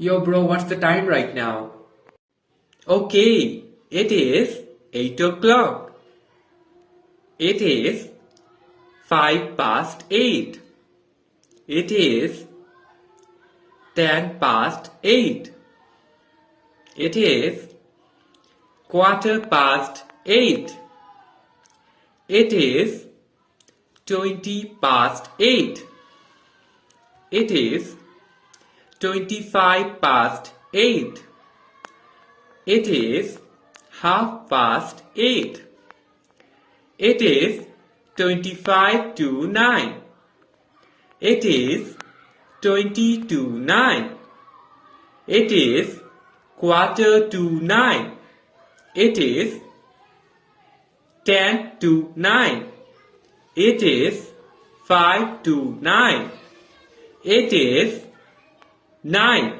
Yo, bro, what's the time right now? Okay, it is 8 o'clock. It is 5 past 8. It is 10 past 8. It is quarter past 8. It is 20 past 8. It is 25 past 8. It is half past 8. It is 25 to 9. It is 20 to 9. It is quarter to 9. It is 10 to 9. It is 5 to 9. It is 9.